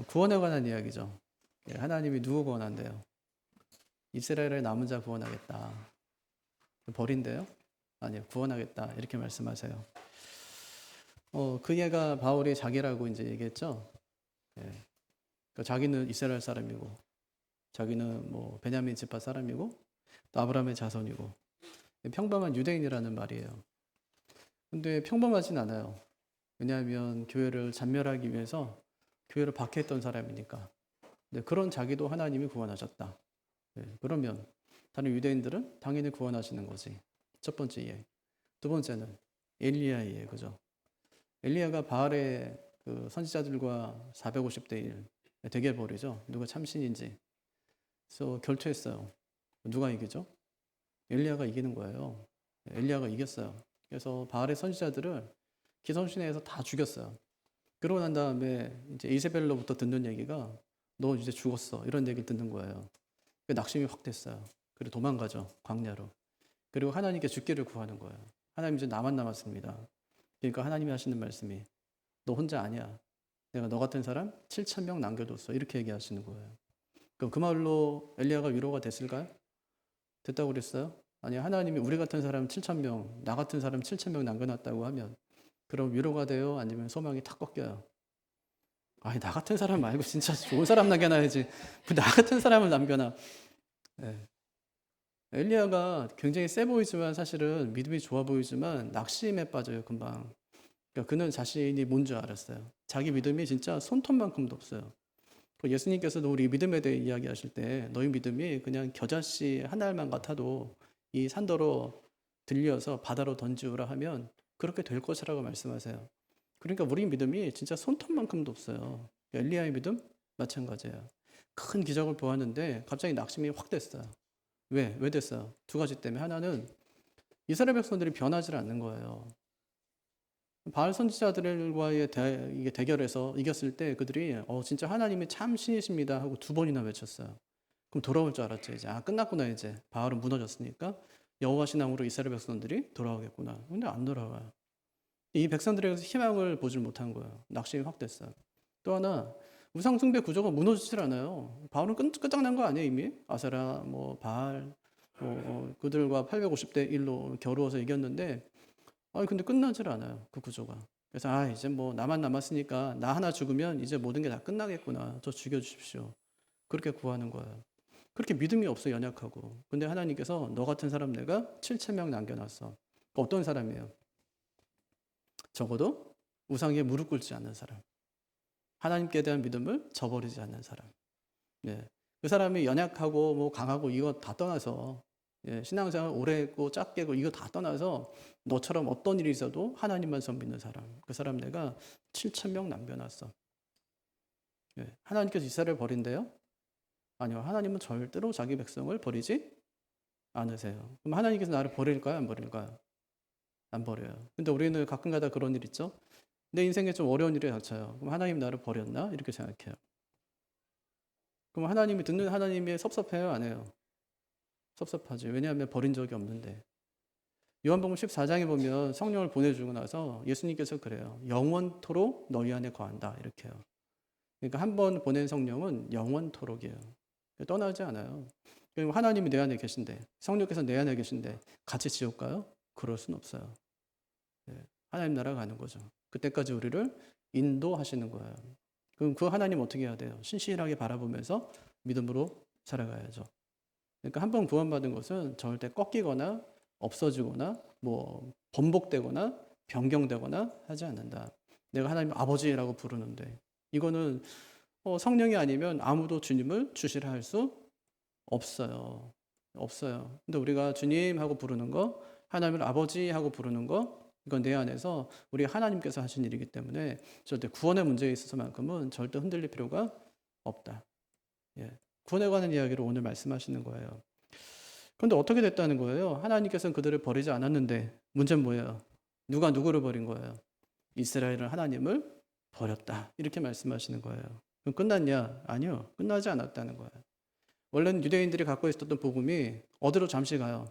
구원에 관한 이야기죠. 하나님이 누구 구원한대요? 이스라엘의 남은 자 구원하겠다. 버린대요? 아니요, 구원하겠다. 이렇게 말씀하세요. 그 얘가 바울이 자기라고 이제 얘기했죠. 예. 그러니까 자기는 이스라엘 사람이고, 자기는 뭐 베냐민 지파 사람이고, 또 아브라함의 자손이고, 평범한 유대인이라는 말이에요. 근데 평범하진 않아요. 왜냐하면 교회를 잔멸하기 위해서 교회를 박해했던 사람이니까. 네, 그런 자기도 하나님이 구원하셨다. 네, 그러면 다른 유대인들은 당연히 구원하시는 거지. 첫 번째 이해. 두 번째는 엘리야의 이해, 그죠? 엘리야가 바알의 그 선지자들과 450대 1 대결 벌이죠. 누가 참신인지. 그래서 결투했어요. 누가 이기죠? 엘리야가 이기는 거예요. 엘리야가 이겼어요. 그래서 바알의 선지자들을 기성신회에서 다 죽였어요. 그러고 난 다음에 이제 이세벨로부터 듣는 얘기가 너 이제 죽었어. 이런 얘기를 듣는 거예요. 낙심이 확 됐어요. 그리고 도망가죠. 광야로. 그리고 하나님께 죽기를 구하는 거예요. 하나님 이제 나만 남았습니다. 그러니까 하나님이 하시는 말씀이 너 혼자 아니야. 내가 너 같은 사람 7천 명 남겨뒀어. 이렇게 얘기하시는 거예요. 그럼 그 말로 엘리야가 위로가 됐을까요? 됐다고 그랬어요? 아니, 하나님이 우리 같은 사람 7천 명, 나 같은 사람 7천 명 남겨놨다고 하면 그럼 위로가 돼요? 아니면 소망이 탁 꺾여요? 아니, 나 같은 사람 말고 진짜 좋은 사람 남겨놔야지. 나 같은 사람을 남겨놔. 네. 엘리야가 굉장히 세 보이지만 사실은 믿음이 좋아 보이지만 낙심에 빠져요, 금방. 그러니까 그는 자신이 뭔 줄 알았어요. 자기 믿음이 진짜 손톱만큼도 없어요. 예수님께서도 우리 믿음에 대해 이야기하실 때 너희 믿음이 그냥 겨자씨 한 알만 같아도 이 산더러 들려서 바다로 던지우라 하면 그렇게 될 것이라고 말씀하세요. 그러니까 우리 믿음이 진짜 손톱만큼도 없어요. 엘리야의 믿음 마찬가지예요. 큰 기적을 보았는데 갑자기 낙심이 확 됐어요. 왜 됐어요? 두 가지 때문에. 하나는 이스라엘 백성들이 변하지 않는 거예요. 바알 선지자들과의 이게 대결에서 이겼을 때 그들이 진짜 하나님이 참 신이십니다 하고 두 번이나 외쳤어요. 그럼 돌아올 줄 알았죠. 이제 끝났구나. 이제 바알은 무너졌으니까 여호와 신앙으로 이스라엘 백성들이 돌아오겠구나. 근데 안 돌아와요. 이 백성들에게서 희망을 보질 못한 거예요. 낙심이 확 됐어요. 또 하나 우상 숭배 구조가 무너지질 않아요. 바울은 끝장난 거 아니에요 이미? 아세라, 뭐 바알, 그들과 850대 1로 겨루어서 이겼는데, 근데 끝나질 않아요 그 구조가. 그래서 이제 뭐 나만 남았으니까 나 하나 죽으면 이제 모든 게 다 끝나겠구나. 저 죽여주십시오. 그렇게 구하는 거예요. 그렇게 믿음이 없어 연약하고. 근데 하나님께서 너 같은 사람 내가 7천 명 남겨놨어. 어떤 사람이에요? 적어도 우상에 무릎 꿇지 않는 사람. 하나님께 대한 믿음을 저버리지 않는 사람. 예. 그 사람이 연약하고 뭐 강하고 이거 다 떠나서, 신앙생활 오래 했고 짧게 했고 이거 다 떠나서 너처럼 어떤 일이 있어도 하나님만 선 믿는 사람. 그 사람 내가 7천 명 남겨놨어. 하나님께서 이스라엘을 버린대요? 아니요. 하나님은 절대로 자기 백성을 버리지 않으세요. 그럼 하나님께서 나를 버릴까요? 안 버릴까요? 안 버려요. 근데 우리는 가끔가다 그런 일 있죠? 내 인생에 좀 어려운 일이 닥쳐요. 그럼 하나님 나를 버렸나? 이렇게 생각해요. 그럼 하나님이 듣는 하나님이 섭섭해요? 안 해요? 섭섭하죠. 왜냐하면 버린 적이 없는데. 요한복음 14장에 보면 성령을 보내주고 나서 예수님께서 그래요. 영원토록 너희 안에 거한다. 이렇게 해요. 그러니까 한 번 보낸 성령은 영원토록이에요. 떠나지 않아요. 그리고 하나님이 내 안에 계신데, 성령께서 내 안에 계신데 같이 지옥 가요? 그럴 순 없어요. 하나님 나라 가는 거죠. 그때까지 우리를 인도하시는 거예요. 그럼 그 하나님 어떻게 해야 돼요? 신실하게 바라보면서 믿음으로 살아가야죠. 그러니까 한 번 구원받은 것은 절대 꺾이거나 없어지거나 뭐 번복되거나 변경되거나 하지 않는다. 내가 하나님 아버지라고 부르는데 이거는 성령이 아니면 아무도 주님을 주시라 할 수 없어요. 없어요. 근데 우리가 주님 하고 부르는 거, 하나님을 아버지 하고 부르는 거, 이건 내 안에서 우리 하나님께서 하신 일이기 때문에 절대 구원의 문제에 있어서만큼은 절대 흔들릴 필요가 없다. 구원에 관한 이야기를 오늘 말씀하시는 거예요. 그런데 어떻게 됐다는 거예요? 하나님께서는 그들을 버리지 않았는데 문제는 뭐예요? 누가 누구를 버린 거예요? 이스라엘은 하나님을 버렸다. 이렇게 말씀하시는 거예요. 그럼 끝났냐? 아니요. 끝나지 않았다는 거예요. 원래는 유대인들이 갖고 있었던 복음이 어디로 잠시 가요?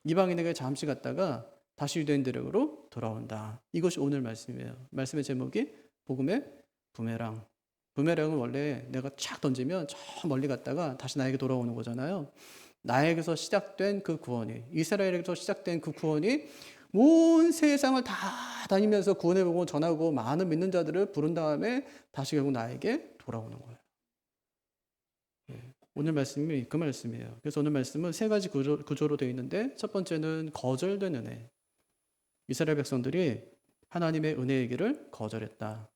이방인에게 잠시 갔다가 다시 유대인들에게로 돌아온다. 이것이 오늘 말씀이에요. 말씀의 제목이 복음의 부메랑. 부메랑은 원래 내가 쫙 던지면 저 멀리 갔다가 다시 나에게 돌아오는 거잖아요. 나에게서 시작된 그 구원이, 이스라엘에게서 시작된 그 구원이 온 세상을 다 다니면서 구원의 복음을 전하고 많은 믿는 자들을 부른 다음에 다시 결국 나에게 돌아오는 거예요. 오늘 말씀이 그 말씀이에요. 그래서 오늘 말씀은 세 가지 구조로 되어 있는데, 첫 번째는 거절된 은혜. 이스라엘 백성들이 하나님의 은혜의 길을 거절했다.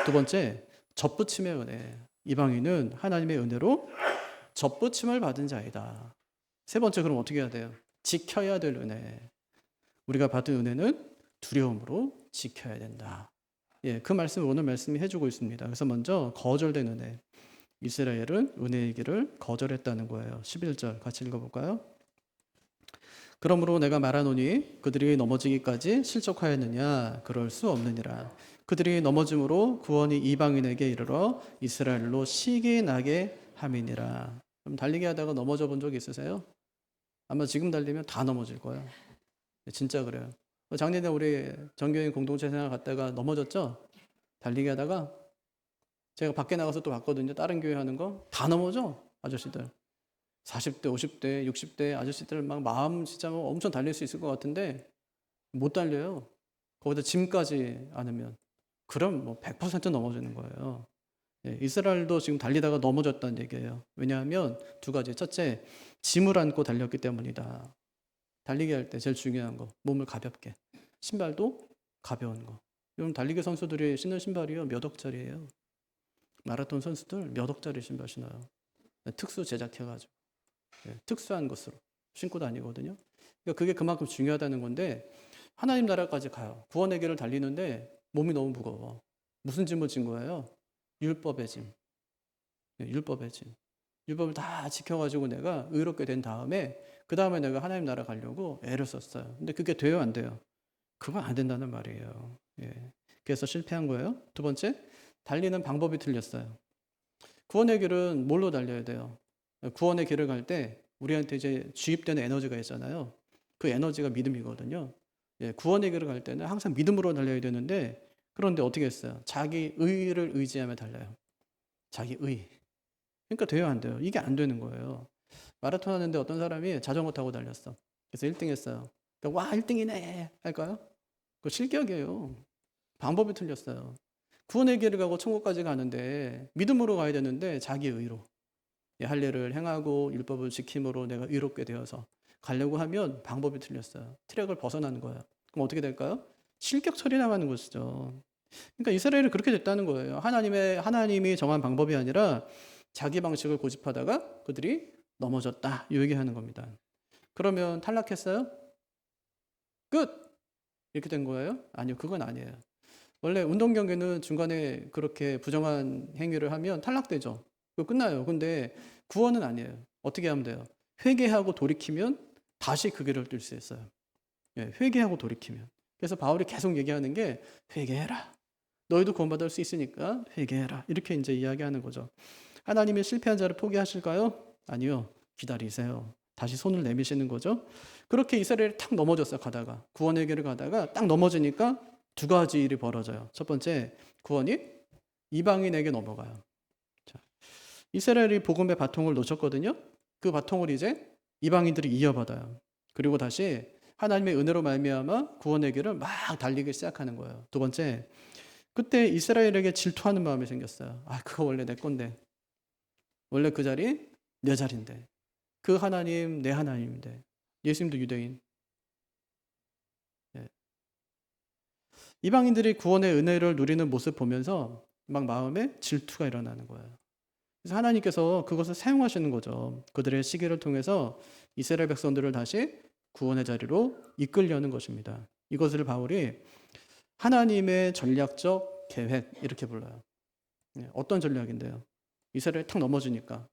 두 번째, 접붙임의 은혜. 이방인은 하나님의 은혜로 접붙임을 받은 자이다. 세 번째, 그럼 어떻게 해야 돼요? 지켜야 될 은혜. 우리가 받은 은혜는 두려움으로 지켜야 된다. 그 말씀을 오늘 말씀이 해주고 있습니다. 그래서 먼저 거절된 은혜. 이스라엘은 은혜의 길을 거절했다는 거예요. 11절 같이 읽어볼까요? 그러므로 내가 말하노니 그들이 넘어지기까지 실족하였느냐? 그럴 수 없느니라. 그들이 넘어짐으로 구원이 이방인에게 이르러 이스라엘로 시기 나게 함이니라. 그럼 달리기 하다가 넘어져 본 적 있으세요? 아마 지금 달리면 다 넘어질 거예요. 진짜 그래요. 작년에 우리 전교인 공동체 생활 갔다가 넘어졌죠? 달리기 하다가 제가 밖에 나가서 또 봤거든요. 다른 교회 하는 거. 다 넘어져, 아저씨들. 40대, 50대, 60대 아저씨들 막 마음 진짜 뭐 엄청 달릴 수 있을 것 같은데 못 달려요. 거기다 짐까지 안으면. 그럼 뭐 100% 넘어지는 거예요. 이스라엘도 지금 달리다가 넘어졌다는 얘기예요. 왜냐하면 두 가지. 첫째, 짐을 안고 달렸기 때문이다. 달리기 할 때 제일 중요한 거, 몸을 가볍게. 신발도 가벼운 거. 여러분 달리기 선수들이 신는 신발이요, 몇 억짜리예요. 마라톤 선수들 몇 억짜리 신발 신어요. 특수 제작해가지고 특수한 것으로 신고 다니거든요. 그러니까 그게 그만큼 중요하다는 건데, 하나님 나라까지 가요. 구원의 길을 달리는데 몸이 너무 무거워. 무슨 짐을 진 거예요? 율법의 짐. 율법의 짐. 율법을 다 지켜가지고 내가 의롭게 된 다음에 그 다음에 내가 하나님 나라 가려고 애를 썼어요. 근데 그게 돼요, 안 돼요? 그건 안 된다는 말이에요. 그래서 실패한 거예요. 두 번째, 달리는 방법이 틀렸어요. 구원의 길은 뭘로 달려야 돼요? 구원의 길을 갈 때 우리한테 이제 주입되는 에너지가 있잖아요. 그 에너지가 믿음이거든요. 구원의 길을 갈 때는 항상 믿음으로 달려야 되는데, 그런데 어떻게 했어요? 자기 의를 의지하며 달려요. 자기 의. 그러니까 돼요, 안 돼요? 이게 안 되는 거예요. 마라톤 하는데 어떤 사람이 자전거 타고 달렸어. 그래서 1등 했어요. 그러니까 와, 1등이네 할까요? 그거 실격이에요. 방법이 틀렸어요. 구원의 길을 가고 천국까지 가는데 믿음으로 가야 되는데 자기 의로 할례를 행하고 율법을 지킴으로 내가 의롭게 되어서 가려고 하면 방법이 틀렸어요. 트랙을 벗어나는 거예요. 그럼 어떻게 될까요? 실격 처리 나가는 것이죠. 그러니까 이스라엘이 그렇게 됐다는 거예요. 하나님이 정한 방법이 아니라 자기 방식을 고집하다가 그들이 넘어졌다, 이 얘기하는 겁니다. 그러면 탈락했어요? 끝! 이렇게 된 거예요? 아니요, 그건 아니에요. 원래 운동 경기는 중간에 그렇게 부정한 행위를 하면 탈락되죠. 그거 끝나요. 근데 구원은 아니에요. 어떻게 하면 돼요? 회개하고 돌이키면 다시 그 길을 뛸 수 있어요. 회개하고 돌이키면. 그래서 바울이 계속 얘기하는 게 회개해라. 너희도 구원받을 수 있으니까 회개해라. 이렇게 이제 이야기하는 거죠. 하나님이 실패한 자를 포기하실까요? 아니요. 기다리세요. 다시 손을 내미시는 거죠. 그렇게 이스라엘이 탁 넘어졌어요. 가다가. 구원의 길을 가다가 딱 넘어지니까 두 가지 일이 벌어져요. 첫 번째, 구원이 이방인에게 넘어가요. 자, 이스라엘이 복음의 바통을 놓쳤거든요. 그 바통을 이제 이방인들이 이어받아요. 그리고 다시 하나님의 은혜로 말미암아 구원의 길을 막 달리기 시작하는 거예요. 두 번째, 그때 이스라엘에게 질투하는 마음이 생겼어요. 아, 그거 원래 내 건데. 원래 그 자리 내 자리인데. 그 하나님 내 하나님인데. 예수님도 유대인. 이방인들이 구원의 은혜를 누리는 모습 보면서 막 마음에 질투가 일어나는 거예요. 그래서 하나님께서 그것을 사용하시는 거죠. 그들의 시기를 통해서 이스라엘 백성들을 다시 구원의 자리로 이끌려는 것입니다. 이것을 바울이 하나님의 전략적 계획, 이렇게 불러요. 어떤 전략인데요? 이스라엘이 탁 넘어지니까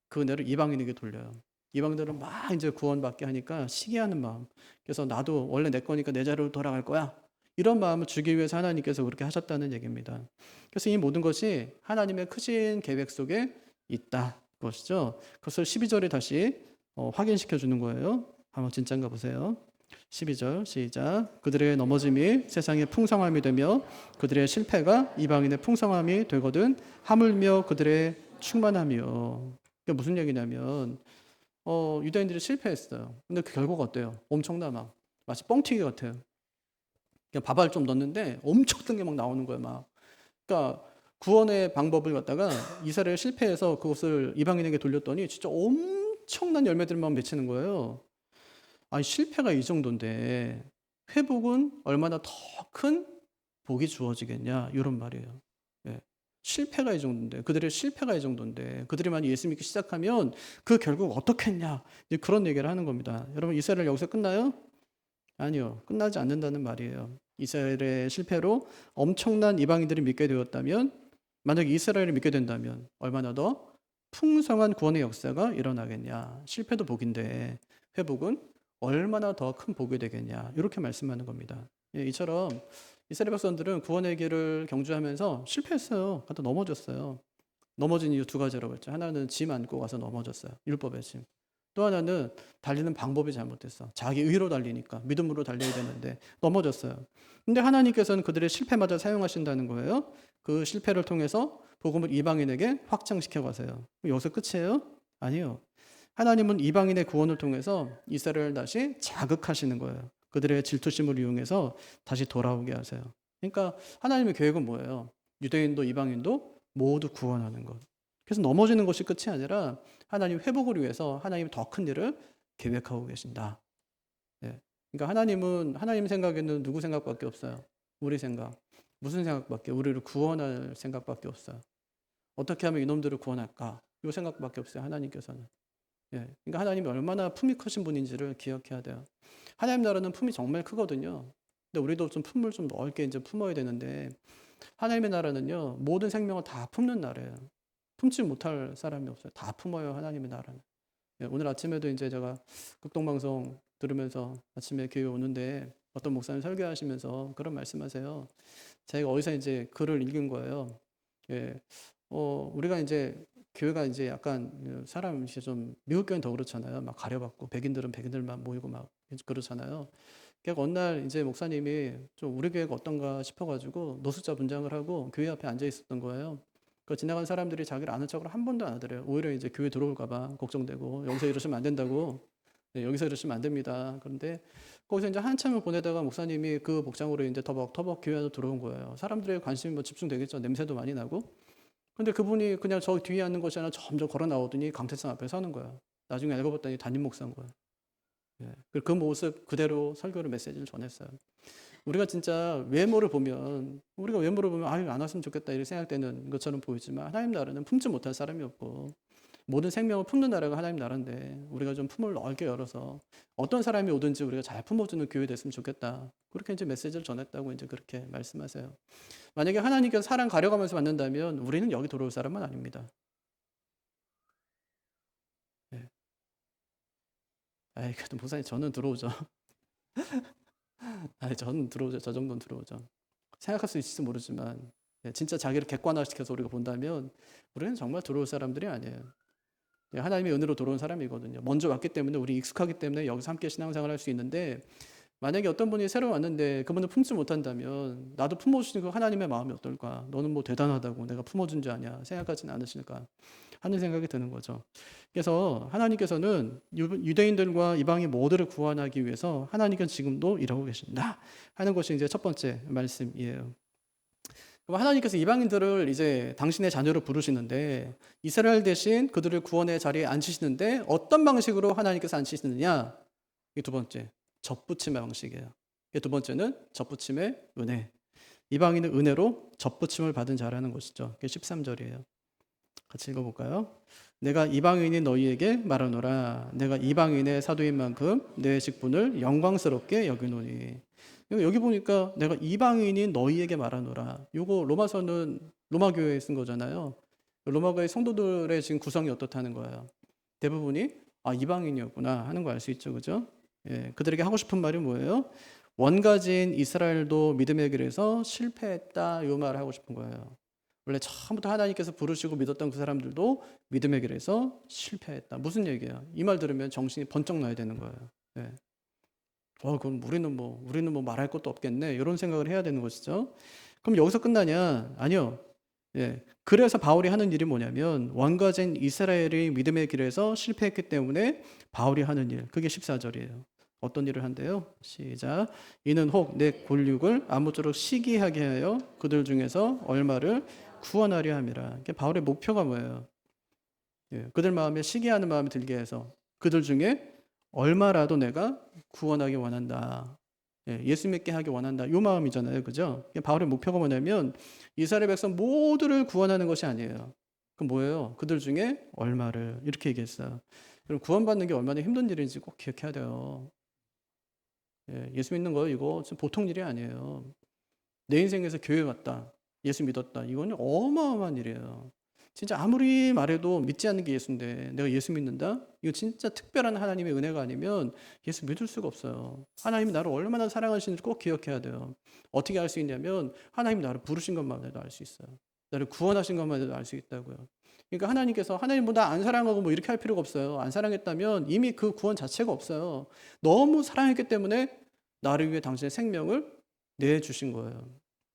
그 은혜를 이방인에게 돌려요. 이방인들은 막 이제 구원받게 하니까 시기하는 마음. 그래서 나도 원래 내 거니까 내 자리로 돌아갈 거야. 이런 마음을 주기 위해서 하나님께서 그렇게 하셨다는 얘기입니다. 그래서 이 모든 것이 하나님의 크신 계획 속에 있다 것이죠. 그것을 12절에 다시 확인시켜 주는 거예요. 한번 진짜인가 보세요. 12절 시작. 그들의 넘어짐이 세상의 풍성함이 되며 그들의 실패가 이방인의 풍성함이 되거든 하물며 그들의 충만함이요. 그게 무슨 얘기냐면 유대인들이 실패했어요. 근데 그 결과가 어때요? 엄청나 막 마치 뻥튀기 같아요. 그냥 밥알 좀 넣었는데 엄청 뜬 게 막 나오는 거예요. 막. 그러니까 구원의 방법을 갖다가 이스라엘 실패해서 그것을 이방인에게 돌렸더니 진짜 엄청난 열매들만 맺히는 거예요. 아니 실패가 이 정도인데 회복은 얼마나 더 큰 복이 주어지겠냐 이런 말이에요. 예. 실패가 이 정도인데 그들의 실패가 이 정도인데 그들이 만약 예수 믿기 시작하면 그 결국 어떻겠냐 이제 그런 얘기를 하는 겁니다. 여러분 이스라엘 여기서 끝나요? 아니요. 끝나지 않는다는 말이에요. 이스라엘의 실패로 엄청난 이방인들이 믿게 되었다면 만약 이스라엘을 믿게 된다면 얼마나 더 풍성한 구원의 역사가 일어나겠냐. 실패도 복인데 회복은 얼마나 더 큰 복이 되겠냐. 이렇게 말씀하는 겁니다. 예, 이처럼 이스라엘 백성들은 구원의 길을 경주하면서 실패했어요. 갖다 넘어졌어요. 넘어진 이유 두 가지라고 했죠. 하나는 짐 안고 가서 넘어졌어요. 율법의 짐. 또 하나는 달리는 방법이 잘못됐어. 자기 의로 달리니까 믿음으로 달려야 되는데 넘어졌어요. 근데 하나님께서는 그들의 실패마저 사용하신다는 거예요. 그 실패를 통해서 복음을 이방인에게 확장시켜 가세요. 여기서 끝이에요? 아니요. 하나님은 이방인의 구원을 통해서 이스라엘을 다시 자극하시는 거예요. 그들의 질투심을 이용해서 다시 돌아오게 하세요. 그러니까 하나님의 계획은 뭐예요? 유대인도 이방인도 모두 구원하는 것. 그래서 넘어지는 것이 끝이 아니라 하나님 회복을 위해서 하나님이 더 큰 일을 계획하고 계신다. 예. 그러니까 하나님은 하나님 생각에는 누구 생각밖에 없어요. 우리 생각. 무슨 생각밖에? 우리를 구원할 생각밖에 없어요. 어떻게 하면 이놈들을 구원할까? 이 생각밖에 없어요. 하나님께서는. 예. 그러니까 하나님이 얼마나 품이 크신 분인지를 기억해야 돼요. 하나님 나라는 품이 정말 크거든요. 근데 우리도 좀 품을 좀 넓게 이제 품어야 되는데 하나님의 나라는요 모든 생명을 다 품는 나라예요. 품지 못할 사람이 없어요. 다 품어요 하나님의 나라는. 예, 오늘 아침에도 이제 제가 극동방송 들으면서 아침에 교회 오는데 어떤 목사님 설교하시면서 그런 말씀하세요. 제가 어디서 이제 글을 읽은 거예요. 예, 우리가 이제 교회가 이제 약간 사람 이제 좀 미국 교회는 더 그렇잖아요. 막 가려받고 백인들은 백인들만 모이고 막 그렇잖아요. 그러니까 어느 날 이제 목사님이 좀 우리 교회가 어떤가 싶어가지고 노숙자 분장을 하고 교회 앞에 앉아 있었던 거예요. 그 지나간 사람들이 자기를 아는 척을 한 번도 안 하더래요. 오히려 이제 교회 들어올까봐 걱정되고 여기서 이러시면 안 된다고. 네, 여기서 이러시면 안 됩니다. 그런데 거기서 이제 한참을 보내다가 목사님이 그 복장으로 이제 터벅터벅 교회 안으로 들어온 거예요. 사람들의 관심이 뭐 집중되겠죠. 냄새도 많이 나고. 근데 그분이 그냥 저 뒤에 앉는 것이 아니라 점점 걸어 나오더니 강태상 앞에 서는 거야. 나중에 알고 봤더니 담임 목사인 거야. 예. 그 모습 그대로 설교를 메시지를 전했어요. 우리가 진짜 외모를 보면 아유 안 왔으면 좋겠다 이렇게 생각되는 것처럼 보이지만 하나님 나라는 품지 못할 사람이 없고 모든 생명을 품는 나라가 하나님 나라인데 우리가 좀 품을 넓게 열어서 어떤 사람이 오든지 우리가 잘 품어주는 교회 됐으면 좋겠다. 그렇게 이제 메시지를 전했다고 이제 그렇게 말씀하세요. 만약에 하나님께서 사람 가려가면서 만든다면 우리는 여기 들어올 사람은 아닙니다. 네. 아이 그래도 목사님 저는 들어오죠. 아니 저는 들어오죠. 저 정도는 들어오죠. 생각할 수 있을지 모르지만 진짜 자기를 객관화시켜서 우리가 본다면 우리는 정말 들어올 사람들이 아니에요. 하나님의 은혜로 들어온 사람이거든요. 먼저 왔기 때문에 우리 익숙하기 때문에 여기서 함께 신앙생활을 할 수 있는데 만약에 어떤 분이 새로 왔는데 그분을 품지 못한다면 나도 품어주신 그 하나님의 마음이 어떨까? 너는 뭐 대단하다고 내가 품어준 줄 아냐? 생각하지는 않으실까? 하는 생각이 드는 거죠. 그래서 하나님께서는 유대인들과 이방인 모두를 구원하기 위해서 하나님께서 지금도 일하고 계신다 하는 것이 이제 첫 번째 말씀이에요. 그럼 하나님께서 이방인들을 이제 당신의 자녀로 부르시는데 이스라엘 대신 그들을 구원의 자리에 앉히시는데 어떤 방식으로 하나님께서 앉히시느냐? 이게 두 번째, 접붙임의 방식이에요. 두 번째는 접붙임의 은혜. 이방인은 은혜로 접붙임을 받은 자라는 것이죠. 그게 13절이에요. 같이 읽어볼까요? 내가 이방인이 너희에게 말하노라. 내가 이방인의 사도인 만큼 내 직분을 영광스럽게 여기노니. 여기 보니까 내가 이방인이 너희에게 말하노라. 요거 로마서는 로마 교회에 쓴 거잖아요. 로마 교회 성도들의 지금 구성이 어떻다는 거예요. 대부분이 이방인이었구나 하는 거 알 수 있죠, 그죠? 예, 그들에게 하고 싶은 말이 뭐예요? 원가지인 이스라엘도 믿음의 길에서 실패했다 이 말을 하고 싶은 거예요. 원래 처음부터 하나님께서 부르시고 믿었던 그 사람들도 믿음의 길에서 실패했다. 무슨 얘기야? 이 말 들으면 정신이 번쩍 나야 되는 거예요. 예. 그럼 우리는 뭐 말할 것도 없겠네. 이런 생각을 해야 되는 것이죠. 그럼 여기서 끝나냐? 아니요. 예. 그래서 바울이 하는 일이 뭐냐면 원거진 이스라엘의 믿음의 길에서 실패했기 때문에 바울이 하는 일, 그게 14절이에요. 어떤 일을 한대요? 시작. 이는 혹 내 골육을 아무쪼록 시기하게 하여 그들 중에서 얼마를 구원하려 함이라. 바울의 목표가 뭐예요? 예. 그들 마음에 시기하는 마음이 들게 해서 그들 중에 얼마라도 내가 구원하기 원한다. 예수 믿게 하기 원한다. 이 마음이잖아요. 그죠? 바울의 목표가 뭐냐면 이스라엘 백성 모두를 구원하는 것이 아니에요. 그럼 뭐예요? 그들 중에 얼마를, 이렇게 얘기했어요. 그럼 구원받는 게 얼마나 힘든 일인지 꼭 기억해야 돼요. 예수 믿는 거 이거 보통 일이 아니에요. 내 인생에서 교회 왔다, 예수 믿었다, 이거는 어마어마한 일이에요. 진짜 아무리 말해도 믿지 않는 게 예수인데 내가 예수 믿는다? 이거 진짜 특별한 하나님의 은혜가 아니면 예수 믿을 수가 없어요. 하나님이 나를 얼마나 사랑하시는지 꼭 기억해야 돼요. 어떻게 알 수 있냐면 하나님이 나를 부르신 것만 해도 알 수 있어요. 나를 구원하신 것만 해도 알 수 있다고요. 그러니까 하나님께서 하나님 뭐 나 안 사랑하고 뭐 이렇게 할 필요가 없어요. 안 사랑했다면 이미 그 구원 자체가 없어요. 너무 사랑했기 때문에 나를 위해 당신의 생명을 내주신 거예요.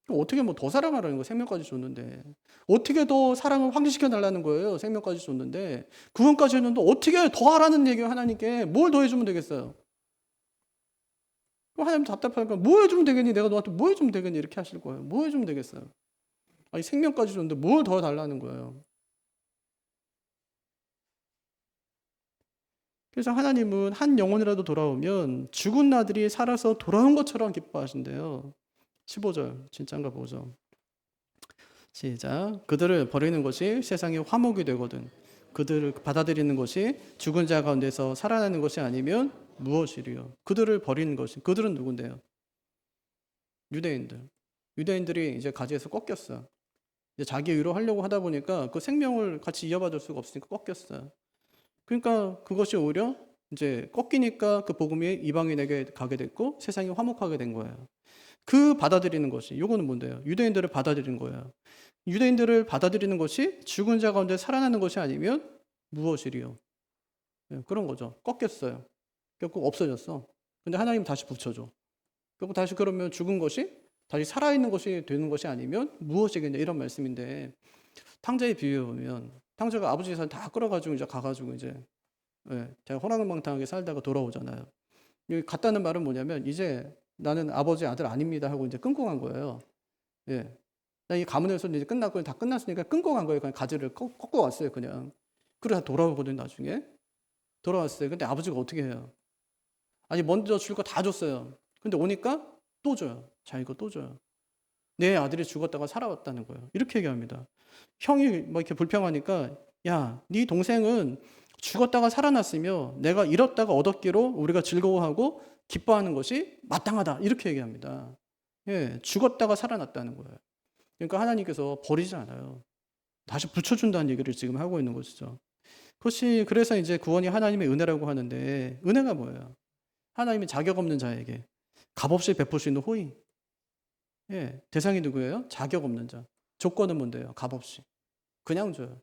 어떻게 뭐 더 사랑하라는 거예요. 생명까지 줬는데. 어떻게 더 사랑을 확립시켜 달라는 거예요. 생명까지 줬는데. 구원까지 했는데 어떻게 더 하라는 얘기예요. 하나님께. 뭘 더 해주면 되겠어요. 하나님 답답하니까 뭐 해주면 되겠니? 내가 너한테 뭐 해주면 되겠니? 이렇게 하실 거예요. 뭐 해주면 되겠어요. 아니 생명까지 줬는데 뭘 더 달라는 거예요. 그래서 하나님은 한 영혼이라도 돌아오면 죽은 나들이 살아서 돌아온 것처럼 기뻐하신대요. 15절 진짜인가 보죠. 시작. 그들을 버리는 것이 세상의 화목이 되거든 그들을 받아들이는 것이 죽은 자 가운데서 살아나는 것이 아니면 무엇이리요? 그들을 버리는 것이, 그들은 누군데요? 유대인들이 이제 가지에서 꺾였어요. 이제 자기 의로 하려고 하다 보니까 그 생명을 같이 이어받을 수가 없으니까 꺾였어요. 그러니까 그것이 오히려 이제 꺾이니까 그 복음이 이방인에게 가게 됐고 세상이 화목하게 된 거예요. 그 받아들이는 것이, 요거는 뭔데요? 유대인들을 받아들이는 거예요. 유대인들을 받아들이는 것이 죽은 자 가운데 살아나는 것이 아니면 무엇이리요? 그런 거죠. 꺾였어요. 결국 없어졌어. 근데 하나님 다시 붙여줘. 결국 다시 그러면 죽은 것이 다시 살아있는 것이 되는 것이 아니면 무엇이겠냐, 이런 말씀인데, 탕자의 비유에 보면 탕자가 아버지 재산 다 끌어가지고 이제 가가지고 이제 제가 호랑이망탕하게 살다가 돌아오잖아요. 여기 갔다는 말은 뭐냐면 이제 나는 아버지 아들 아닙니다 하고 이제 끊고 간 거예요. 예. 이 가문에서 이제 끝났고 다 끝났으니까 끊고 간 거예요. 그냥 가지를 꺾고 왔어요, 그냥. 그러다 돌아오거든요, 나중에. 돌아왔어요. 근데 아버지가 어떻게 해요? 아니, 먼저 줄 거 다 줬어요. 근데 오니까 또 줘요. 자기가 또 줘요. 내 아들이 죽었다가 살아왔다는 거예요. 이렇게 얘기합니다. 형이 뭐 이렇게 불평하니까, 야, 네 동생은 죽었다가 살아났으며 내가 잃었다가 얻었기로 우리가 즐거워하고 기뻐하는 것이 마땅하다. 이렇게 얘기합니다. 예, 죽었다가 살아났다는 거예요. 그러니까 하나님께서 버리지 않아요. 다시 붙여준다는 얘기를 지금 하고 있는 것이죠. 그것이 그래서 이제 구원이 하나님의 은혜라고 하는데, 은혜가 뭐예요? 하나님이 자격 없는 자에게 값없이 베풀 수 있는 호의. 예, 대상이 누구예요? 자격 없는 자. 조건은 뭔데요? 값없이. 그냥 줘요.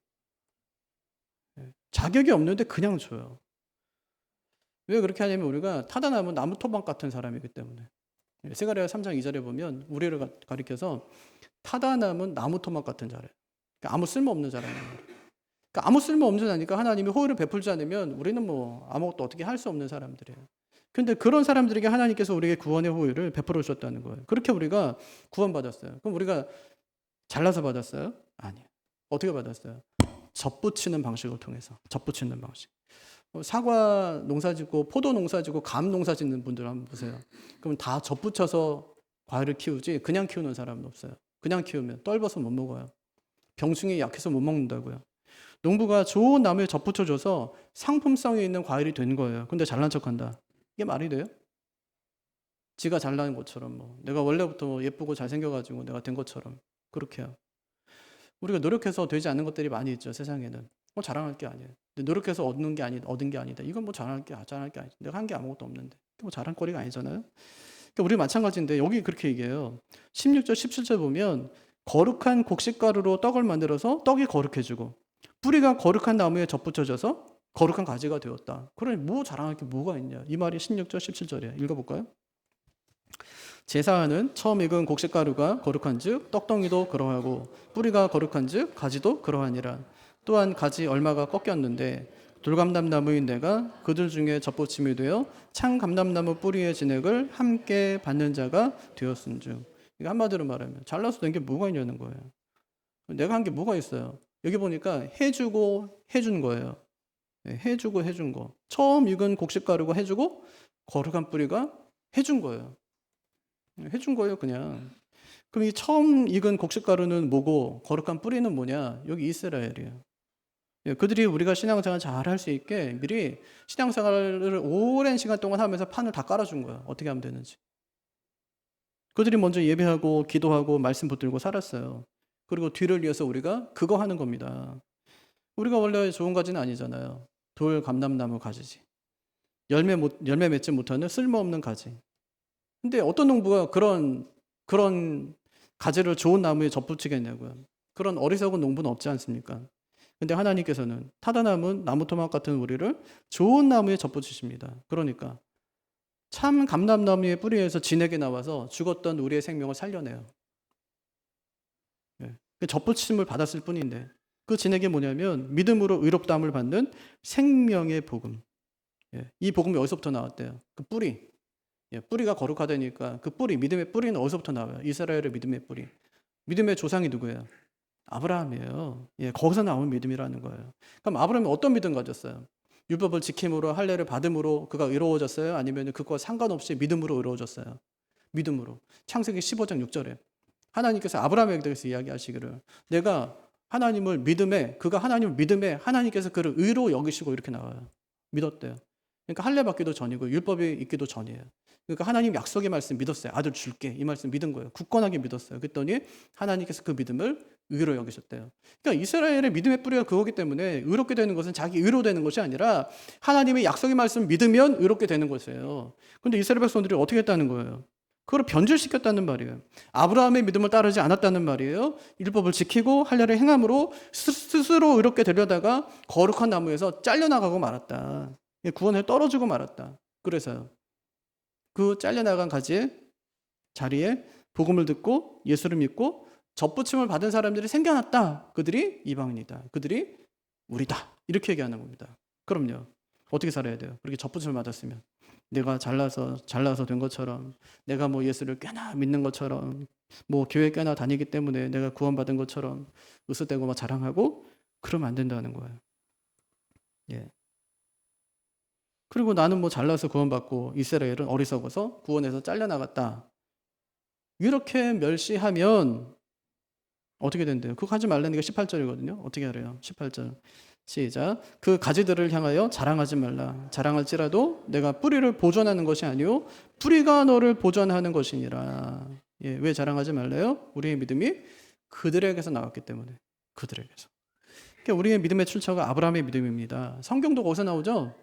예, 자격이 없는데 그냥 줘요. 왜 그렇게 하냐면 우리가 타다나무 나무 토막 같은 사람이기 때문에. 스가랴 3장 2절에 보면 우리를 가리켜서 타다남은 나무 토막 같은 자래. 그러니까 아무 쓸모없는 자라는 거예요. 그러니까 아무 쓸모없는 자니까 하나님이 호의를 베풀지 않으면 우리는 뭐 아무것도 어떻게 할 수 없는 사람들이에요. 근데 그런 사람들에게 하나님께서 우리에게 구원의 호의를 베풀어 주셨다는 거예요. 그렇게 우리가 구원받았어요. 그럼 우리가 잘나서 받았어요? 아니에요. 어떻게 받았어요? 접붙이는 방식을 통해서. 접붙이는 방식. 사과 농사 짓고 포도 농사 짓고 감 농사 짓는 분들 한번 보세요. 그럼 다 접붙여서 과일을 키우지 그냥 키우는 사람은 없어요. 그냥 키우면 떫어서 못 먹어요. 병충해 약해서 못 먹는다고요. 농부가 좋은 나무에 접붙여줘서 상품성이 있는 과일이 된 거예요. 근데 잘난 척한다. 이게 말이 돼요? 지가 잘난 것처럼 뭐 내가 원래부터 예쁘고 잘생겨가지고 내가 된 것처럼 그렇게요. 우리가 노력해서 되지 않는 것들이 많이 있죠, 세상에는. 자랑할 게 아니에요. 노력해서 얻은 게 아니다. 이건 뭐 자랑할 게 아니죠. 내가 한 게 아무것도 없는데. 뭐 자랑거리가 아니잖아요. 그러니까 우리 마찬가지인데 여기 그렇게 얘기해요. 16절, 17절 보면 거룩한 곡식가루로 떡을 만들어서 떡이 거룩해지고 뿌리가 거룩한 나무에 접붙여져서 거룩한 가지가 되었다. 그러니 뭐 자랑할 게 뭐가 있냐. 이 말이 16절 17절이에요. 읽어볼까요? 제사하는 처음 익은 곡식가루가 거룩한즉 떡덩이도 그러하고 뿌리가 거룩한즉 가지도 그러하니라. 또한 가지 얼마가 꺾였는데 돌감람나무인 내가 그들 중에 젖보침이 되어 창감람나무 뿌리의 진액을 함께 받는 자가 되었은즉. 이게 한마디로 말하면 잘라서 된 게 뭐가 있냐는 거예요. 내가 한 게 뭐가 있어요. 여기 보니까 해주고 해준 거예요. 해주고 해준 거. 처음 익은 곡식가루가 해주고 거룩한 뿌리가 해준 거예요. 해준 거예요, 그냥. 그럼 이 처음 익은 곡식가루는 뭐고 거룩한 뿌리는 뭐냐? 여기 이스라엘이에요. 그들이 우리가 신앙생활 잘 할 수 있게 미리 신앙생활을 오랜 시간 동안 하면서 판을 다 깔아준 거예요. 어떻게 하면 되는지. 그들이 먼저 예배하고 기도하고 말씀 붙들고 살았어요. 그리고 뒤를 이어서 우리가 그거 하는 겁니다. 우리가 원래 좋은 가지는 아니잖아요. 돌, 감람나무 가지지. 열매 맺지 못하는 쓸모없는 가지. 근데 어떤 농부가 그런 가지를 좋은 나무에 접붙이겠냐고요. 그런 어리석은 농부는 없지 않습니까? 근데 하나님께서는 타다남은 나무토막 같은 우리를 좋은 나무에 접붙이십니다. 그러니까 참 감람나무의 뿌리에서 진액이 나와서 죽었던 우리의 생명을 살려내요. 접붙임을 받았을 뿐인데 그 진액이 뭐냐면 믿음으로 의롭다함을 받는 생명의 복음. 이 복음이 어디서부터 나왔대요? 그 뿌리. 뿌리가 거룩하다니까 그 뿌리, 믿음의 뿌리는 어디서부터 나와요? 이스라엘의 믿음의 뿌리. 믿음의 조상이 누구예요? 아브라함이에요. 거기서 나온 믿음이라는 거예요. 그럼 아브라함이 어떤 믿음 가졌어요? 율법을 지킴으로 할례를 받음으로 그가 의로워졌어요? 아니면 그것과 상관없이 믿음으로 의로워졌어요? 믿음으로. 창세기 15장 6절에 하나님께서 아브라함에게 대해서 이야기하시기를 내가 하나님을 믿음에 그가 하나님을 믿음에 하나님께서 그를 의로 여기시고 이렇게 나와요. 믿었대요. 그러니까 할례 받기도 전이고 율법이 있기도 전이에요. 그러니까 하나님 약속의 말씀 믿었어요. 아들 줄게. 이 말씀 믿은 거예요. 굳건하게 믿었어요. 그랬더니 하나님께서 그 믿음을 의로 여기셨대요. 그러니까 이스라엘의 믿음의 뿌리가 그거기 때문에 의롭게 되는 것은 자기 의로 되는 것이 아니라 하나님의 약속의 말씀 믿으면 의롭게 되는 것이에요. 그런데 이스라엘 백성들이 어떻게 했다는 거예요? 그걸 변질시켰다는 말이에요. 아브라함의 믿음을 따르지 않았다는 말이에요. 율법을 지키고 할례를 행함으로 스스로 의롭게 되려다가 거룩한 나무에서 잘려나가고 말았다. 구원에 떨어지고 말았다. 그래서요. 그 잘려나간 가지의 자리에 복음을 듣고 예수를 믿고 접붙임을 받은 사람들이 생겨났다. 그들이 이방인이다. 그들이 우리다. 이렇게 얘기하는 겁니다. 그럼요. 어떻게 살아야 돼요? 그렇게 접붙임을 받았으면 내가 잘나서 된 것처럼 내가 뭐 예수를 꽤나 믿는 것처럼 뭐 교회 꽤나 다니기 때문에 내가 구원받은 것처럼 으쓱대고 막 자랑하고 그러면 안 된다는 거예요. 그리고 나는 뭐 잘나서 구원받고 이스라엘은 어리석어서 구원에서 잘려나갔다. 이렇게 멸시하면 어떻게 된대요? 그거 하지 말라는 게 18절이거든요. 어떻게 하래요? 18절. 시작. 그 가지들을 향하여 자랑하지 말라. 자랑할지라도 내가 뿌리를 보존하는 것이 아니요 뿌리가 너를 보존하는 것이니라. 왜 자랑하지 말래요? 우리의 믿음이 그들에게서 나왔기 때문에. 그들에게서. 그러니까 우리의 믿음의 출처가 아브라함의 믿음입니다. 성경도 거기서 나오죠?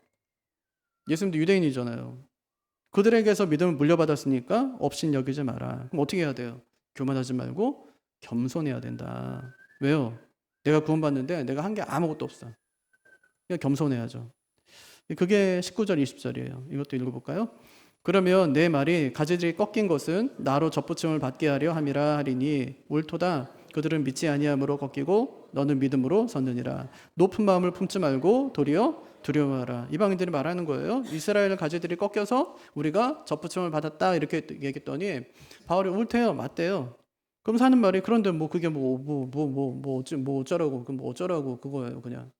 예수님도 유대인이잖아요. 그들에게서 믿음을 물려받았으니까 업신 여기지 마라. 그럼 어떻게 해야 돼요? 교만하지 말고 겸손해야 된다. 왜요? 내가 구원받는데 내가 한 게 아무것도 없어. 그냥 겸손해야죠. 그게 19절 20절이에요. 이것도 읽어볼까요? 그러면 내 말이 가지들이 꺾인 것은 나로 접붙임을 받게 하려 함이라 하리니 옳도다. 그들은 믿지 아니함으로 꺾이고 너는 믿음으로 섰느니라. 높은 마음을 품지 말고 도리어 두려워하라. 이방인들이 말하는 거예요. 이스라엘 가지들이 꺾여서 우리가 접붙임을 받았다 이렇게 얘기했더니 바울이 옳대요, 맞대요. 그럼 하는 말이 그런데 뭐 그게 어쩌라고 뭐 어쩌라고 그거예요, 그냥.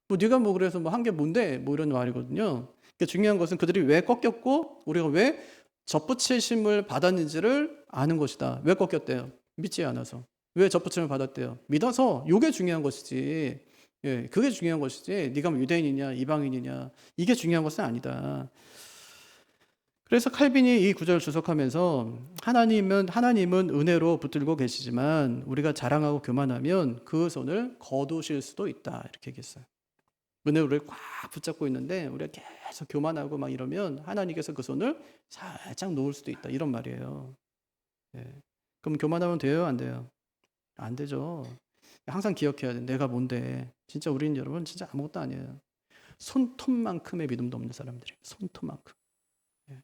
뭐 네가 뭐 그래서 뭐 한 게 뭔데 뭐 이런 말이거든요. 그러니까 중요한 것은 그들이 왜 꺾였고 우리가 왜 접붙이심을 받았는지를 아는 것이다. 왜 꺾였대요? 믿지 않아서. 왜 접붙임을 받았대요? 믿어서. 이게 중요한 것이지. 그게 중요한 것이지. 네가 뭐 유대인이냐 이방인이냐 이게 중요한 것은 아니다. 그래서 칼빈이 이 구절을 주석하면서 하나님은 은혜로 붙들고 계시지만 우리가 자랑하고 교만하면 그 손을 거두실 수도 있다. 이렇게 얘기했어요. 은혜로 우리를 꽉 붙잡고 있는데 우리가 계속 교만하고 막 이러면 하나님께서 그 손을 살짝 놓을 수도 있다. 이런 말이에요. 그럼 교만하면 돼요? 안 돼요? 안 되죠. 항상 기억해야 돼. 내가 뭔데. 진짜 우리는 여러분 진짜 아무것도 아니에요. 손톱만큼의 믿음도 없는 사람들이에요. 손톱만큼. 예.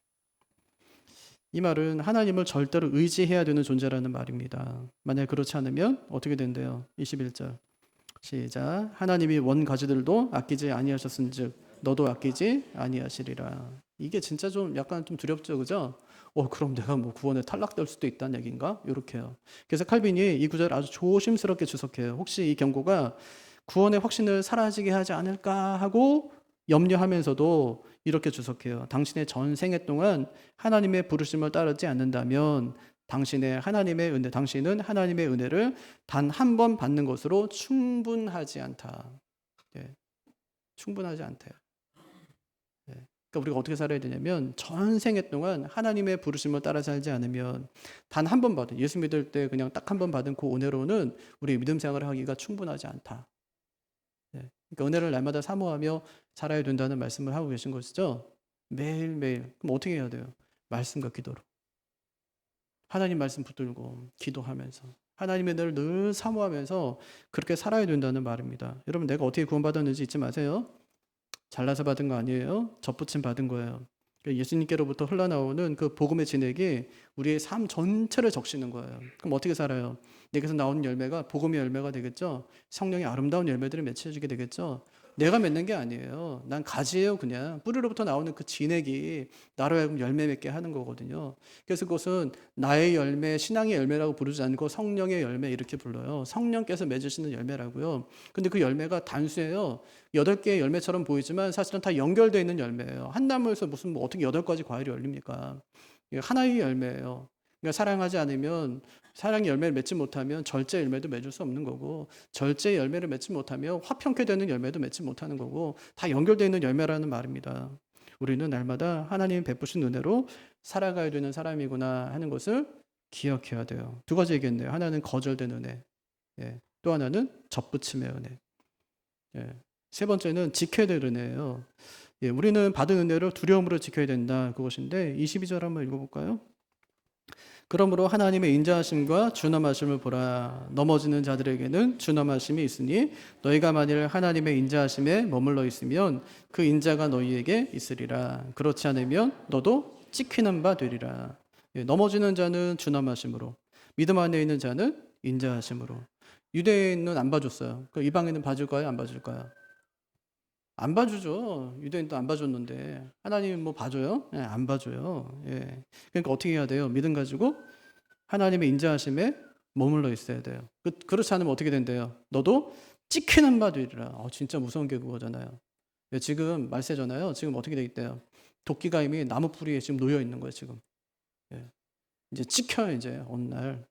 이 말은 하나님을 절대로 의지해야 되는 존재라는 말입니다. 만약 그렇지 않으면 어떻게 된대요? 21절 시작. 하나님이 원 가지들도 아끼지 아니하셨은즉 너도 아끼지 아니하시리라. 이게 진짜 좀 약간 좀 두렵죠, 그죠? 그럼 내가 뭐 구원에 탈락될 수도 있다는 얘기인가? 이렇게요. 그래서 칼빈이 이 구절을 아주 조심스럽게 주석해요. 혹시 이 경고가 구원의 확신을 사라지게 하지 않을까 하고 염려하면서도 이렇게 주석해요. 당신의 전생애 동안 하나님의 부르심을 따르지 않는다면 당신은 하나님의 은혜를 단 한 번 받는 것으로 충분하지 않다. 예, 충분하지 않대요. 예, 그러니까 우리가 어떻게 살아야 되냐면 전생애 동안 하나님의 부르심을 따라 살지 않으면 단 한 번 받은, 예수 믿을 때 그냥 딱 한 번 받은 그 은혜로는 우리 믿음 생활을 하기가 충분하지 않다. 예, 그러니까 은혜를 날마다 사모하며 살아야 된다는 말씀을 하고 계신 것이죠. 매일매일. 그럼 어떻게 해야 돼요? 말씀과 기도로. 하나님 말씀 붙들고 기도하면서 하나님의 은혜를 늘 사모하면서 그렇게 살아야 된다는 말입니다. 여러분, 내가 어떻게 구원받았는지 잊지 마세요. 잘나서 받은 거 아니에요. 접붙임 받은 거예요. 예수님께로부터 흘러나오는 그 복음의 진액이 우리의 삶 전체를 적시는 거예요. 그럼 어떻게 살아요? 내게서 나오는 열매가 복음의 열매가 되겠죠. 성령의 아름다운 열매들이 맺혀지게 되겠죠. 내가 맺는 게 아니에요. 난 가지예요. 그냥 뿌리로부터 나오는 그 진액이 나로 하여금 열매 맺게 하는 거거든요. 그래서 그것은 나의 열매, 신앙의 열매라고 부르지 않고 성령의 열매 이렇게 불러요. 성령께서 맺으시는 열매라고요. 근데 그 열매가 단수예요. 8개의 열매처럼 보이지만 사실은 다 연결되어 있는 열매예요. 한 나무에서 무슨 뭐 어떻게 8가지 과일이 열립니까? 이게 하나의 열매예요. 그러니까 사랑하지 않으면, 사랑의 열매를 맺지 못하면 절제 열매도 맺을 수 없는 거고, 절제 열매를 맺지 못하면 화평케 되는 열매도 맺지 못하는 거고, 다 연결되어 있는 열매라는 말입니다. 우리는 날마다 하나님 베푸신 은혜로 살아가야 되는 사람이구나 하는 것을 기억해야 돼요. 2가지 얘기했네요. 하나는 거절된 은혜, 예. 또 하나는 접붙임의 은혜. 예. 3번째는 지켜야 될 은혜예요. 예. 우리는 받은 은혜를 두려움으로 지켜야 된다, 그것인데 22절 한번 읽어볼까요? 그러므로 하나님의 인자하심과 준엄하심을 보라. 넘어지는 자들에게는 준엄하심이 있으니 너희가 만일 하나님의 인자하심에 머물러 있으면 그 인자가 너희에게 있으리라. 그렇지 않으면 너도 찍히는 바 되리라. 예, 넘어지는 자는 준엄하심으로, 믿음 안에 있는 자는 인자하심으로. 유대인은 안 봐줬어요. 그 이방인은 봐줄까요? 안 봐줄까요? 안 봐주죠. 유대인도 안 봐줬는데 하나님 뭐 봐줘요? 예, 안 봐줘요. 예. 그러니까 어떻게 해야 돼요? 믿음 가지고 하나님의 인자하심에 머물러 있어야 돼요. 그렇지 않으면 어떻게 된대요? 너도 찍히는 바 되리라. 진짜 무서운 게 그거잖아요. 예, 지금 말세잖아요. 지금 어떻게 돼 있대요? 도끼가 이미 나무 뿌리에 지금 놓여 있는 거예요. 지금. 예. 이제 찍혀요. 이제 어느 날.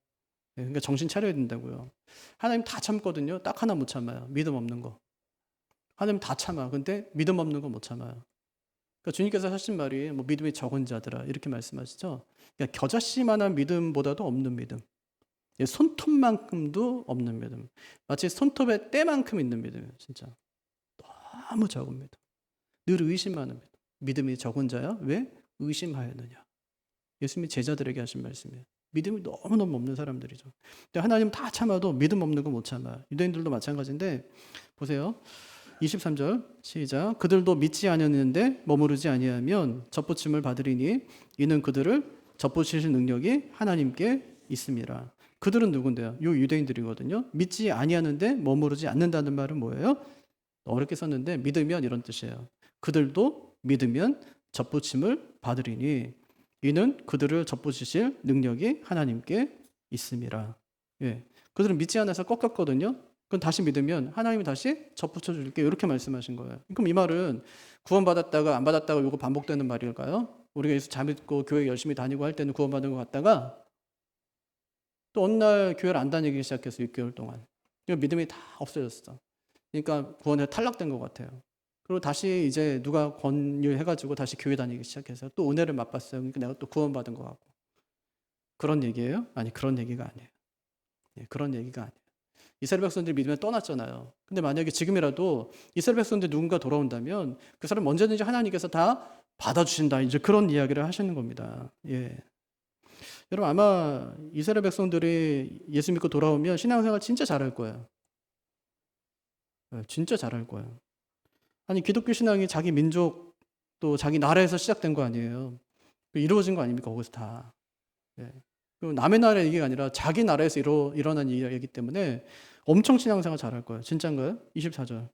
예, 그러니까 정신 차려야 된다고요. 하나님 다 참거든요. 딱 하나 못 참아요. 믿음 없는 거. 하나님 다 참아. 근데 믿음 없는 거 못 참아요. 그러니까 주님께서 하신 말이 뭐 믿음이 적은 자들아 이렇게 말씀하시죠. 그러니까 겨자씨만한 믿음보다도 없는 믿음. 손톱만큼도 없는 믿음. 마치 손톱의 때만큼 있는 믿음이에요. 진짜 너무 적은 믿음. 늘 의심하는 믿음. 믿음이 적은 자야? 왜? 의심하였느냐. 예수님이 제자들에게 하신 말씀이에요. 믿음이 너무너무 없는 사람들이죠. 근데 하나님 다 참아도 믿음 없는 거 못 참아요. 유대인들도 마찬가지인데 보세요. 23절 시작. 그들도 믿지 아니하는데 머무르지 아니하면 접붙임을 받으리니 이는 그들을 접붙이실 능력이 하나님께 있습니다. 그들은 누군데요? 요 유대인들이거든요. 믿지 아니하는데 머무르지 않는다는 말은 뭐예요? 어렵게 썼는데 믿으면 이런 뜻이에요. 그들도 믿으면 접붙임을 받으리니 이는 그들을 접붙이실 능력이 하나님께 있습니다. 예. 그들은 믿지 않아서 꺾였거든요. 그럼 다시 믿으면 하나님이 다시 접붙여 줄게 이렇게 말씀하신 거예요. 그럼 이 말은 구원받았다가 안 받았다가 이거 반복되는 말일까요? 우리가 예수 잘 믿고 교회 열심히 다니고 할 때는 구원받은 것 같다가 또 어느 날 교회를 안 다니기 시작해서 6개월 동안 믿음이 다 없어졌어. 그러니까 구원에 탈락된 것 같아요. 그리고 다시 이제 누가 권유해가지고 다시 교회 다니기 시작해서 또 은혜를 맛봤어요. 그러니까 내가 또 구원받은 것 같고. 그런 얘기예요? 아니, 그런 얘기가 아니에요. 예, 그런 얘기가 아니에요. 이스라엘 백성들이 믿음에 떠났잖아요. 근데 만약에 지금이라도 이스라엘 백성들 누군가 돌아온다면 그 사람 언제든지 하나님께서 다 받아주신다. 이제 그런 이야기를 하시는 겁니다. 예. 여러분 아마 이스라엘 백성들이 예수 믿고 돌아오면 신앙생활 진짜 잘할 거예요. 예, 진짜 잘할 거예요. 아니 기독교 신앙이 자기 민족 또 자기 나라에서 시작된 거 아니에요. 이루어진 거 아닙니까? 거기서 다. 예. 남의 나라 얘기가 아니라 자기 나라에서 일어난 일이기 때문에 엄청 신앙생활 잘할 거예요. 진짜인가요? 24절.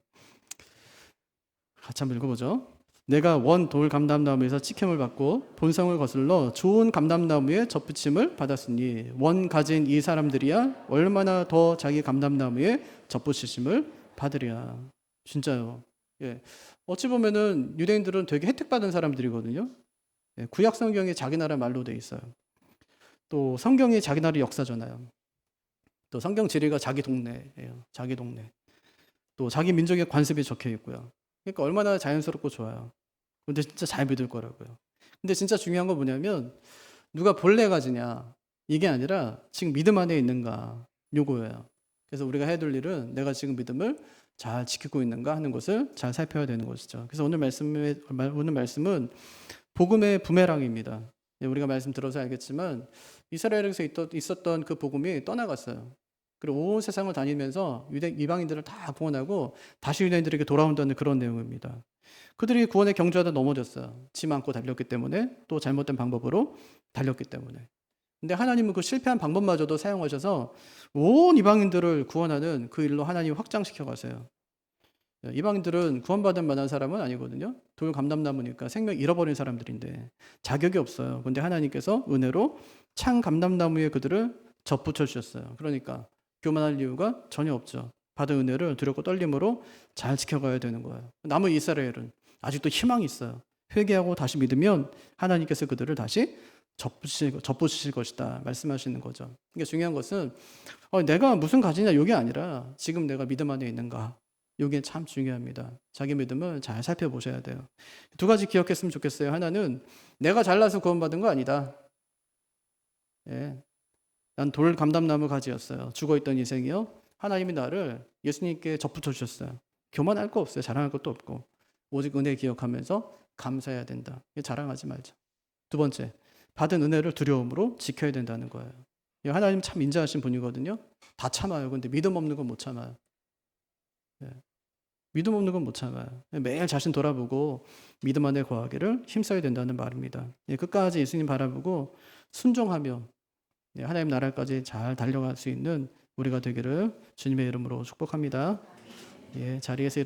같이 한번 읽어보죠. 내가 원 돌 감람나무에서 찍힘을 받고 본성을 거슬러 좋은 감람나무에 접붙임을 받았으니 원 가진 이 사람들이야 얼마나 더 자기 감람나무에 접붙이심을 받으랴. 진짜요. 예. 어찌 보면은 유대인들은 되게 혜택받은 사람들이거든요. 예. 구약 성경이 자기 나라 말로 돼 있어요. 또 성경이 자기 나라 역사잖아요. 또 성경 지리가 자기 동네예요. 자기 동네. 또 자기 민족의 관습이 적혀 있고요. 그러니까 얼마나 자연스럽고 좋아요. 근데 진짜 잘 믿을 거라고요. 근데 진짜 중요한 건 뭐냐면 누가 본래 가지냐 이게 아니라 지금 믿음 안에 있는가 요거예요. 그래서 우리가 해야 될 일은 내가 지금 믿음을 잘 지키고 있는가 하는 것을 잘 살펴야 되는 것이죠. 그래서 오늘 말씀은 복음의 부메랑입니다. 우리가 말씀 들어서 알겠지만 이스라엘에서 있었던 그 복음이 떠나갔어요. 그리고 온 세상을 다니면서 이방인들을 다 구원하고 다시 유대인들에게 돌아온다는 그런 내용입니다. 그들이 구원에 경주하다 넘어졌어요. 짐 안고 달렸기 때문에, 또 잘못된 방법으로 달렸기 때문에. 근데 하나님은 그 실패한 방법마저도 사용하셔서 온 이방인들을 구원하는 그 일로 하나님이 확장시켜 가세요. 이방인들은 구원받을 만한 사람은 아니거든요. 돌 감람나무니까 생명 잃어버린 사람들인데 자격이 없어요. 근데 하나님께서 은혜로 창 감람나무에 그들을 접붙여 주셨어요. 그러니까 교만할 이유가 전혀 없죠. 받은 은혜를 두렵고 떨림으로 잘 지켜가야 되는 거예요. 남은 이스라엘은 아직도 희망이 있어요. 회개하고 다시 믿으면 하나님께서 그들을 다시 접붙이실 것이다 말씀하시는 거죠. 그러니까 중요한 것은 내가 무슨 가지냐 이게 아니라 지금 내가 믿음 안에 있는가, 이게 참 중요합니다. 자기 믿음을 잘 살펴보셔야 돼요. 두 가지 기억했으면 좋겠어요. 하나는 내가 잘나서 구원받은 거 아니다. 예. 난 돌 감람나무 가지였어요. 죽어있던 인생이요. 하나님이 나를 예수님께 접붙여 주셨어요. 교만할 거 없어요. 자랑할 것도 없고 오직 은혜 기억하면서 감사해야 된다. 자랑하지 말자. 두 번째, 받은 은혜를 두려움으로 지켜야 된다는 거예요. 하나님 참 인자하신 분이거든요. 다 참아요. 근데 믿음 없는 건 못 참아요. 예. 믿음 없는 건 못 참아요. 매일 자신 돌아보고 믿음 안에 거하기를 힘써야 된다는 말입니다. 끝까지 예수님 바라보고 순종하며 하나님 나라까지 잘 달려갈 수 있는 우리가 되기를 주님의 이름으로 축복합니다. 자리에서